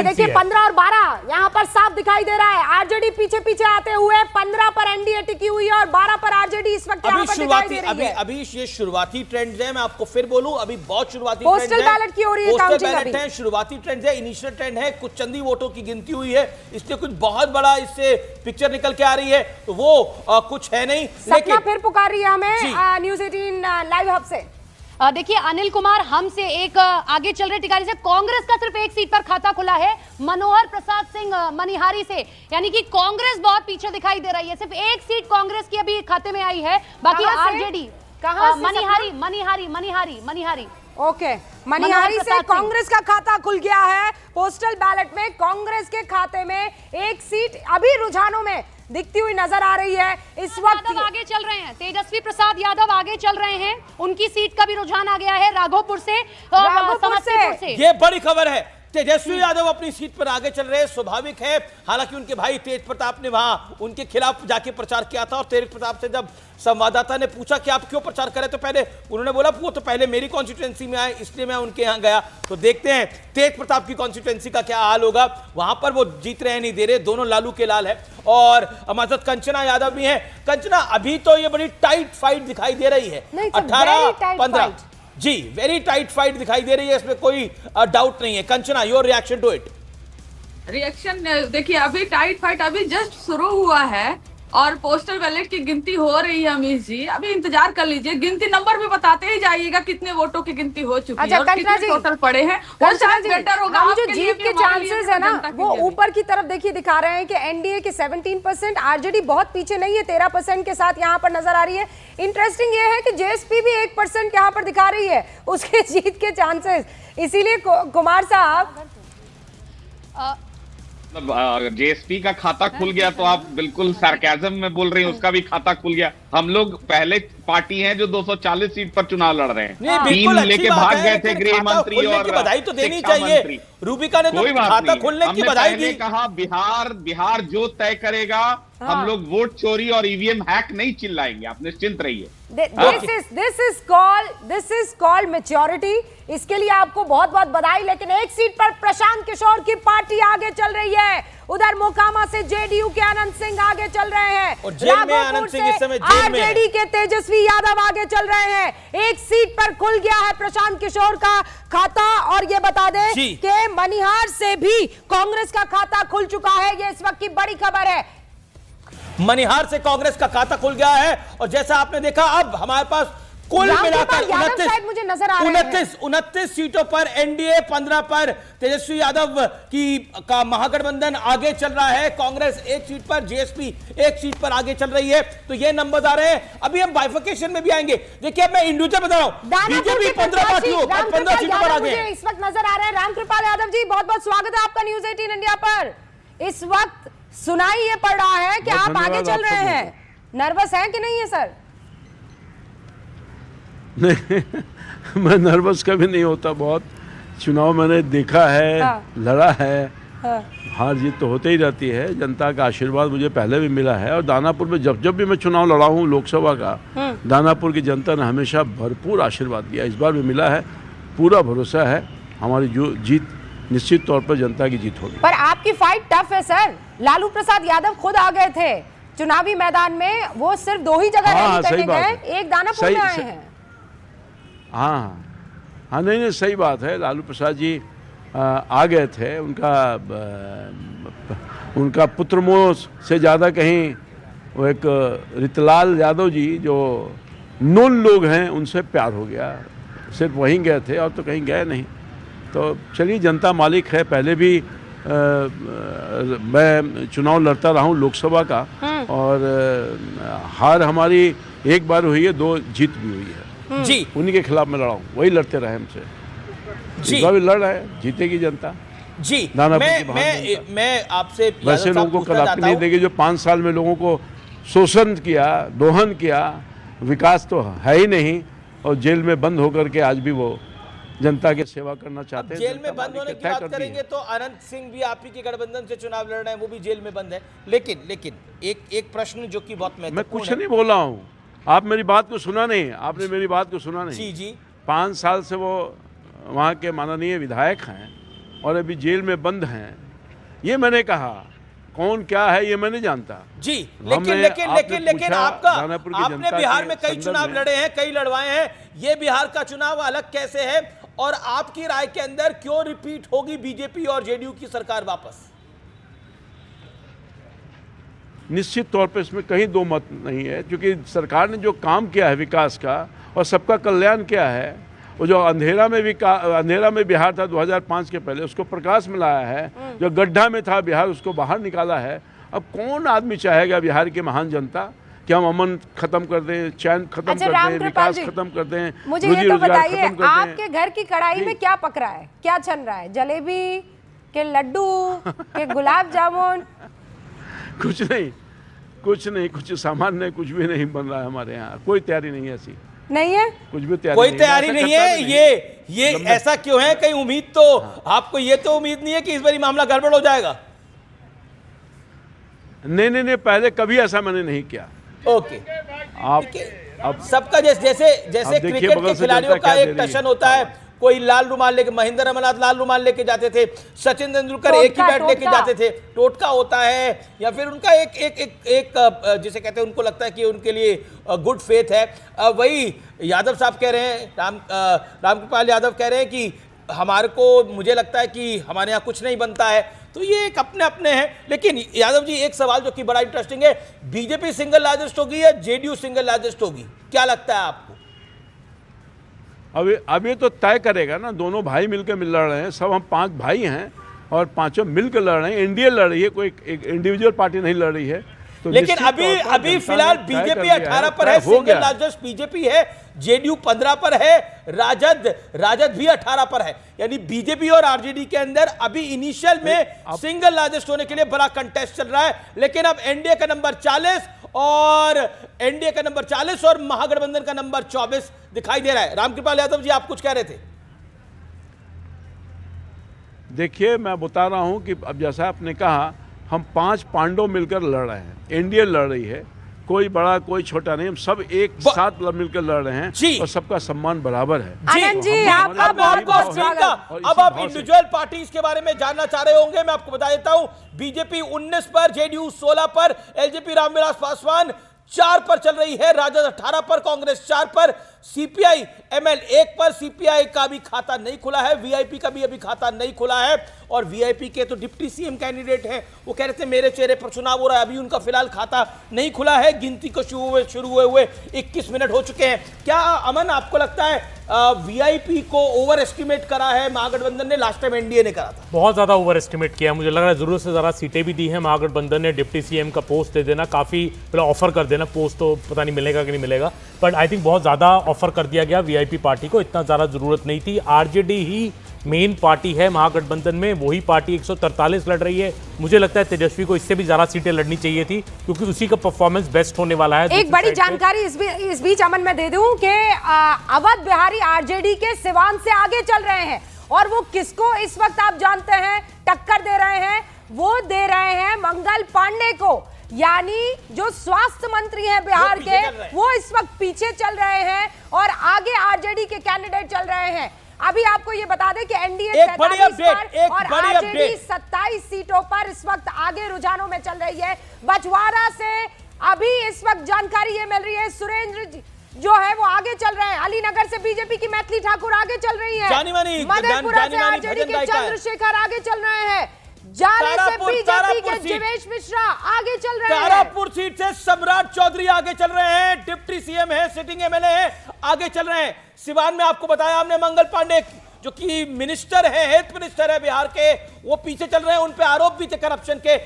देखिए 15 और 12 यहाँ पर साफ दिखाई दे रहा है। आरजेडी पीछे पीछे आते हुए 15 पर एनडीए टिकी हुई है और 12 पर आरजेडी इस वक्त यहाँ पर दिखाई दे रही है। अभी ये शुरुआती ट्रेंड्स है, मैं आपको फिर बोलूं, अभी बहुत शुरुआती पोस्टल बैलेट की हो रही है, पोस्टल बैलेट है, शुरुआती ट्रेंड है, इनिशियल ट्रेंड है, कुछ चंदी वोटों की गिनती हुई है, इसलिए कुछ बहुत बड़ा इससे पिक्चर निकल के आ रही है, तो वो कुछ है नहीं। लेकिन फिर पुकार रही है हमें न्यूज़ 18 लाइव हब से। देखिए अनिल कुमार, हमसे एक आगे चल रहे टिकारी से, कांग्रेस का सिर्फ एक सीट पर खाता खुला है मनोहर प्रसाद सिंह मनिहारी से, यानी कि कांग्रेस बहुत पीछे दिखाई दे रही है। सिर्फ एक सीट कांग्रेस की अभी खाते में आई है, बाकी आरजेडी मनिहारी ओके, मनिहारी से कांग्रेस का खाता खुल गया है। पोस्टल बैलेट में कांग्रेस के खाते में एक सीट अभी रुझानों में दिखती हुई नजर आ रही है। इस वक्त आगे चल रहे हैं, तेजस्वी प्रसाद यादव आगे चल रहे हैं, उनकी सीट का भी रुझान आ गया है राघोपुर से, समस्तीपुर से। ये बड़ी खबर है, तेजस्वी यादव अपनी सीट पर आगे चल रहे हैं, स्वाभाविक है। हालांकि उनके भाई तेज प्रताप ने वहां उनके खिलाफ जाके प्रचार किया था, और तेज प्रताप से जब संवाददाता ने पूछा कि आप क्यों प्रचार करें, तो पहले उन्होंने बोला वो तो पहले मेरी कॉन्स्टिट्यूएंसी में आए, इसलिए मैं उनके यहां गया। तो देखते हैं तेज प्रताप की कॉन्स्टिट्यूएंसी का क्या हाल होगा। वहां पर वो जीत रहे नहीं दे रहे, दोनों लालू के लाल है। और हमारे साथ कंचना यादव भी है। कंचना, अभी तो ये बड़ी टाइट फाइट दिखाई दे रही है, 18-15 जी, वेरी टाइट फाइट दिखाई दे रही है, इसमें कोई डाउट नहीं है। Kanchana, your reaction to it? Reaction देखिए, अभी टाइट फाइट अभी जस्ट शुरू हुआ है और पोस्टल बैलेट की गिनती हो रही है। अमीश जी, अभी इंतजार कर लीजिए, गिनती नंबर भी बताते ही जाइएगा कितने वोटों की गिनती हो चुकी है और कितने टोटल पड़े हैं। वो शायद बेटर होगा, जो जीत के चांसेस है ना वो ऊपर की तरफ देखिए दिखा रहे हैं कि एनडीए के 17%, आरजेडी बहुत पीछे नहीं है, 13% के साथ यहाँ पर नजर आ रही है। इंटरेस्टिंग ये है कि जेएसपी भी 1% यहाँ पर दिखा रही है उसके जीत के चांसेस। इसीलिए कुमार साहब, जेएसपी का खाता खुल गया तो आप बिल्कुल सरकाज़म में बोल रहे हैं, उसका भी खाता खुल गया। हम लोग पहले पार्टी हैं जो 240 सीट पर चुनाव लड़ रहे हैं, 3 लेके भाग गए थे गृह मंत्री और बधाई तो देनी चाहिए। रूबिका ने तो खाता खुलने की बधाई दी। कहा बिहार जो तय करेगा, हम लोग वोट चोरी और ईवीएम हैक नहीं चिल्लाएंगे, आप निश्चिंत रहिए। This is called maturity. इसके लिए आपको बहुत बहुत बधाई। लेकिन एक सीट पर प्रशांत किशोर की पार्टी आगे चल रही है। उधर मोकामा से जेडीयू के आनंद सिंह आगे चल रहे हैं, और जेल में आनंद सिंह इस समय जेल में है। आरजेडी के तेजस्वी यादव आगे चल रहे हैं। एक सीट पर खुल गया है प्रशांत किशोर का खाता। और ये बता दें कि मनिहार से भी कांग्रेस का खाता खुल चुका है, ये इस वक्त की बड़ी खबर है। मनिहार से कांग्रेस का खाता खुल गया है, और जैसा आपने देखा अब हमारे पास कुल मिलाकर 29 सीटों पर एनडीए, 15 पर तेजस्वी यादव का महागठबंधन आगे चल रहा है। कांग्रेस एक सीट पर, जेएसपी एक सीट पर आगे चल रही है। तो ये नंबर्स आ रहे हैं। अभी हम बाइफिकेशन में भी आएंगे। देखिए, मैं इंडिविजुअल बता रहा हूं, बीजेपी 15 पार्टियों 15 सीटों पर आगे इस वक्त नजर आ रहे हैं। रामकृपाल यादव जी, बहुत बहुत स्वागत है आपका न्यूज़ 18 इंडिया पर। इस वक्त सुनाई ये पड़ रहा है कि आप आगे चल रहे हैं, नर्वस हैं कि नहीं है सर? नहीं, मैं नर्वस कभी नहीं होता। बहुत चुनाव मैंने देखा है, लड़ा है, हार जीत तो होते ही रहती है। जनता का आशीर्वाद मुझे पहले भी मिला है, और दानापुर में जब भी मैं चुनाव लड़ा हूँ लोकसभा का, दानापुर की जनता ने हमेशा भरपूर आशीर्वाद दिया। इस बार भी मिला है, पूरा भरोसा है हमारी जो जीत निश्चित तौर पर जनता की जीत होगी। पर आपकी फाइट टफ है सर। लालू प्रसाद यादव खुद आ गए थे चुनावी मैदान में, वो सिर्फ 2 ही जगह रैली करने गए, एक दानापुर में आए हैं। हाँ, नहीं, सही बात है। लालू प्रसाद जी आ गए थे। उनका पुत्रमोह से ज़्यादा कहीं वो एक रितलाल यादव जी जो नून लोग हैं उनसे प्यार हो गया, सिर्फ वहीं गए थे और तो कहीं गए नहीं। तो चलिए, जनता मालिक है। पहले भी मैं चुनाव लड़ता रहा हूँ लोकसभा का, और हार हमारी एक बार हुई है, 2 जीत भी हुई है जी। उन्हीं के खिलाफ मैं लड़ा हूँ, वही लड़ते रहे हमसे जी। इस बार भी लड़ रहे हैं, जीतेगी जनता जी। मैं आपसे वैसे लोगों को कदापि नहीं देगी जो 5 साल में लोगों को शोषण किया, दोहन किया, विकास तो है ही नहीं, और जेल में बंद होकर के आज भी वो जनता की सेवा करना चाहते हैं। जेल में बंद होने की बात करेंगे तो अनंत सिंह भी आप ही के गठबंधन से चुनाव लड़ रहे हैं, वो भी जेल में बंद है। लेकिन एक प्रश्न जो कि बहुत महत्वपूर्ण है। मैं कुछ नहीं बोला हूँ, आप मेरी बात को सुना नहीं, आपने मेरी बात को सुना नहीं। जी। 5 साल से वो वहाँ के माननीय विधायक हैं, और अभी जेल में बंद हैं, ये मैंने कहा। कौन क्या है ये मैं नहीं जानता जी, लेकिन आपका आपने बिहार में कई चुनाव लड़े हैं, कई लड़वाए हैं, ये बिहार का चुनाव अलग कैसे है, और आपकी राय के अंदर क्यों रिपीट होगी बीजेपी और जेडीयू की सरकार वापस? निश्चित तौर पर इसमें कहीं दो मत नहीं है, क्योंकि सरकार ने जो काम किया है विकास का और सबका कल्याण किया है, वो जो अंधेरा में बिहार था 2005 के पहले, उसको प्रकाश में लाया है। जो गड्ढा में था बिहार, उसको बाहर निकाला है। अब कौन आदमी चाहेगा बिहार की महान जनता कि हम अमन खत्म कर दें, चैन खत्म कर दें, विकास खत्म कर दें, मुझे ये तो बताइए, आपके घर की कढ़ाई में क्या पक रहा है, क्या छन रहा है? जलेबी के लड्डू के गुलाब जामुन? कुछ नहीं, कुछ सामान्य कुछ भी नहीं बन रहा है हमारे यहाँ। कोई तैयारी नहीं है, ऐसी नहीं है, कुछ भी तैयारी कोई तैयारी नहीं है। ये ऐसा क्यों है? कहीं उम्मीद तो आपको ये तो उम्मीद नहीं है कि इस बारी मामला गड़बड़ हो जाएगा? नहीं, पहले कभी ऐसा मैंने नहीं किया। ओके, अब सबका जैसे क्रिकेट के खिलाड़ियों का एक टशन होता है, कोई लाल रुमाल लेके, महेंद्र अमरनाथ लाल रुमाल लेके जाते थे, सचिन तेंदुलकर एक ही बैट लेके जाते थे, टोटका होता है, या फिर उनका एक जिसे कहते हैं, उनको लगता है कि उनके लिए गुड फेथ है। वही यादव साहब कह रहे हैं, रामकृपाल यादव कह रहे हैं कि हमारे को, मुझे लगता है कि हमारे यहाँ कुछ नहीं बनता है। तो ये एक अपने हैं। लेकिन यादव जी, एक सवाल जो कि बड़ा इंटरेस्टिंग है, बीजेपी सिंगल लार्जेस्ट होगी या जेडीयू सिंगल लार्जेस्ट होगी, क्या लगता है आपको? अब ये तो तय करेगा ना, दोनों भाई मिलकर लड़ रहे हैं, सब हम 5 भाई हैं और पांचों मिलकर लड़ रहे हैं। एनडीए लड़ रही है, कोई एक इंडिविजुअल पार्टी नहीं लड़ रही है। तो लेकिन अभी फिलहार बीजेपी 18 पर है, सिंगल लार्जेस्ट बीजेपी है, जेडीयू 15 पर है, राजद भी 18 पर है। यानी बीजेपी और आरजेडी के अंदर अभी इनिशियल में सिंगल लार्जेस्ट होने के लिए बड़ा कंटेस्ट चल रहा है। लेकिन अब एनडीए का नंबर 40 और महागठबंधन का नंबर 24 दिखाई दे रहा है। रामकृपाल यादव जी, आप कुछ कह रहे थे? देखिए, मैं बता रहा हूं कि अब जैसा आपने कहा, हम 5 पांडव मिलकर लड़ रहे हैं, एनडीए लड़ रही है, कोई बड़ा कोई छोटा नहीं, हम सब एक साथ मिलकर लड़ रहे हैं और सबका सम्मान बराबर है। आनंद जी, आपका बहुत स्वागत। अब आप इंडिविजुअल पार्टीज के बारे में जानना चाह रहे होंगे, मैं आपको बता देता हूं, बीजेपी 19 पर, जेडीयू 16 पर, एलजेपी रामविलास पासवान 4 पर चल रही है, राजद 18 पर, कांग्रेस 4 पर, सीपीआई एमएल 1 पर। सीपीआई का भी खाता नहीं खुला है, वीआईपी का भी अभी खाता नहीं खुला है, और वीआईपी के तो डिप्टी सीएम कैंडिडेट हैं, वो कह रहे थे मेरे चेहरे पर चुनाव हो रहा है, अभी उनका फिलहाल खाता नहीं खुला है। गिनती को शुरू हुए 21 मिनट हो चुके हैं। क्या अमन, आपको लगता है वीआईपी को ओवर एस्टिमेट करा है महागठबंधन ने? लास्ट टाइम एनडीए ने करा था, बहुत ज्यादा ओवर एस्टिमेट किया। मुझे लग रहा है जरूरत से ज्यादा सीटें भी दी है महागठबंधन ने। डिप्टी सीएम का पोस्ट दे देना, काफी ऑफर कर देना, पोस्ट तो पता नहीं मिलेगा कि नहीं मिलेगा, बट आई थिंक बहुत ज्यादा ऑफर कर दिया गया वीआईपी पार्टी को। इतना ज्यादा जरूरत नहीं थी। आरजेडी ही मेन पार्टी है महागठबंधन में, वही पार्टी 143 लड़ रही है। मुझे लगता है तेजस्वी को इससे भी ज्यादा सीटें लड़नी चाहिए थी, क्योंकि उसी का परफॉर्मेंस बेस्ट होने वाला है। एक बड़ी जानकारी इस बीच अमन मैं दे दूं कि अवध बिहारी आरजेडी के सिवान से आगे चल रहे हैं, और वो किसको इस वक्त आप जानते हैं टक्कर दे रहे हैं? वो दे रहे हैं मंगल पांडे को, यानी जो स्वास्थ्य मंत्री हैं बिहार के, वो इस वक्त पीछे चल रहे हैं और आगे आरजेडी के कैंडिडेट चल रहे हैं। अभी आपको ये बता दें कि एनडीए 43 पर और आरजेडी 27 सीटों पर इस वक्त आगे रुझानों में चल रही है। बछवाड़ा से अभी इस वक्त जानकारी ये मिल रही है, सुरेंद्र जो है वो आगे चल रहे हैं। अलीनगर से बीजेपी की मैथिली ठाकुर आगे चल रही है, मधेपुरा से आरजेडी के चंद्रशेखर आगे चल रहे हैं, जाले से बीजेपी के जिवेश मिश्रा आगे चल रहे हैं, तारापुर सीट से सम्राट चौधरी आगे चल रहे हैं, डिप्टी सीएम है, सिटिंग एमएलए है, आगे चल रहे हैं। सिवान में आपको बताया हमने, मंगल पांडे जो कि मिनिस्टर है, हेल्थ मिनिस्टर है बिहार के, वो पीछे चल रहे हैं, उन पे आरोप भी थे करप्शन के,